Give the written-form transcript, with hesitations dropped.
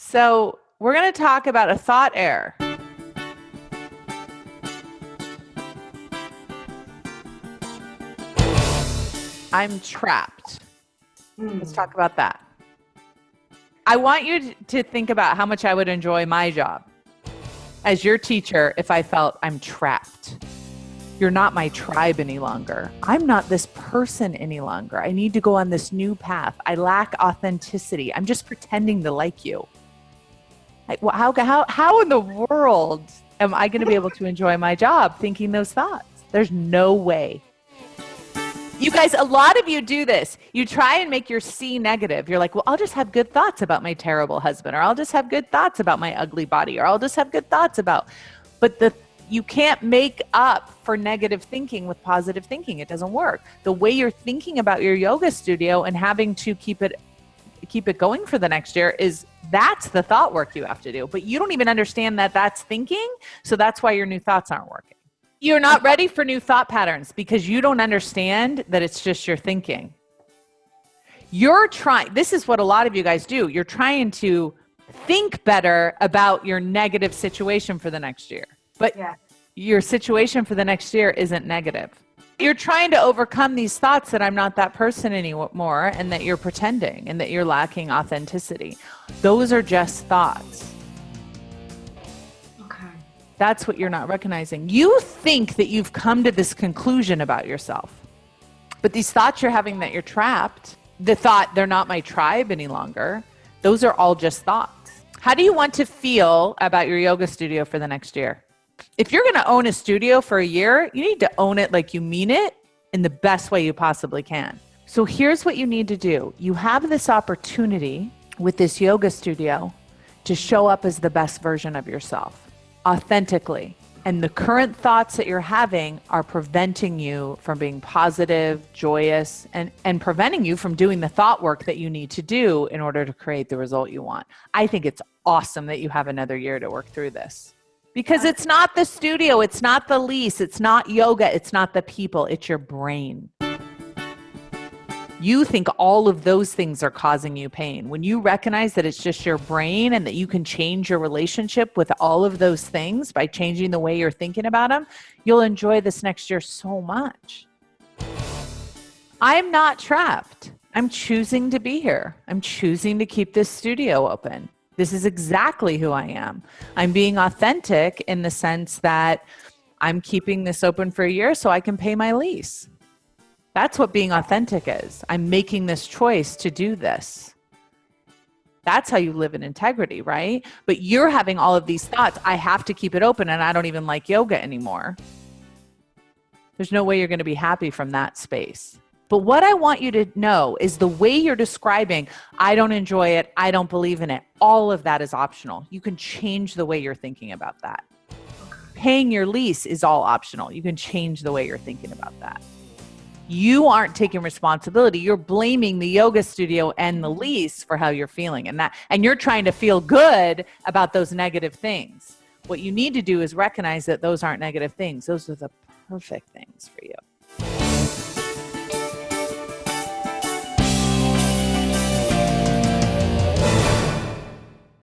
So we're going to talk about a thought error. I'm trapped. Let's talk about that. I want you to think about how much I would enjoy my job as your teacher if I felt I'm trapped. You're not my tribe any longer. I'm not this person any longer. I need to go on this new path. I lack authenticity. I'm just pretending to like you. How in the world am I going to be able to enjoy my job thinking those thoughts? There's no way. You guys, a lot of you do this. You try and make your C negative. You're like, well, I'll just have good thoughts about my terrible husband, or I'll just have good thoughts about my ugly body, or I'll just have good thoughts about, you can't make up for negative thinking with positive thinking. It doesn't work. The way you're thinking about your yoga studio and having to keep it going for the next year that's the thought work you have to do. But you don't even understand that that's thinking. So that's why your new thoughts aren't working. You're not ready for new thought patterns because you don't understand that it's just your thinking. This is what a lot of you guys do. You're trying to think better about your negative situation for the next year. But your situation for the next year isn't negative. You're trying to overcome these thoughts that I'm not that person anymore, and that you're pretending, and that you're lacking authenticity. Those are just thoughts. Okay. That's what you're not recognizing. You think that you've come to this conclusion about yourself. But these thoughts you're having that you're trapped, the thought they're not my tribe any longer, those are all just thoughts. How do you want to feel about your yoga studio for the next year? If you're going to own a studio for a year, you need to own it like you mean it in the best way you possibly can. So here's what you need to do. You have this opportunity with this yoga studio to show up as the best version of yourself, authentically. And the current thoughts that you're having are preventing you from being positive, joyous, and preventing you from doing the thought work that you need to do in order to create the result you want. I think it's awesome that you have another year to work through this. Because it's not the studio, it's not the lease, it's not yoga, it's not the people, it's your brain. You think all of those things are causing you pain. When you recognize that it's just your brain and that you can change your relationship with all of those things by changing the way you're thinking about them, you'll enjoy this next year so much. I'm not trapped. I'm choosing to be here. I'm choosing to keep this studio open. This is exactly who I am. I'm being authentic in the sense that I'm keeping this open for a year so I can pay my lease. That's what being authentic is. I'm making this choice to do this. That's how you live in integrity, right? But you're having all of these thoughts. I have to keep it open and I don't even like yoga anymore. There's no way you're going to be happy from that space. But what I want you to know is the way you're describing, I don't enjoy it, I don't believe in it, all of that is optional. You can change the way you're thinking about that. Paying your lease is all optional. You can change the way you're thinking about that. You aren't taking responsibility. You're blaming the yoga studio and the lease for how you're feeling, and you're trying to feel good about those negative things. What you need to do is recognize that those aren't negative things. Those are the perfect things for you.